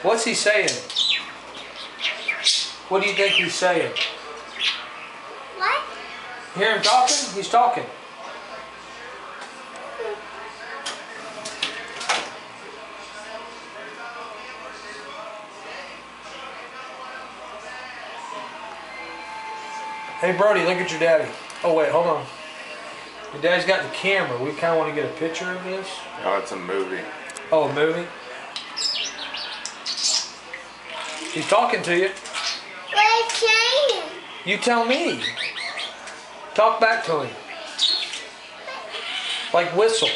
What's he saying? What do you think he's saying? What? You hear him talking? He's talking. Hey Brody, look at your daddy. Oh wait, hold on. Your daddy's got the camera. We kind of want to get a picture of this. Oh, it's a movie. Oh, a movie? He's talking to you. What is saying? You tell me. Talk back to him. Like whistle.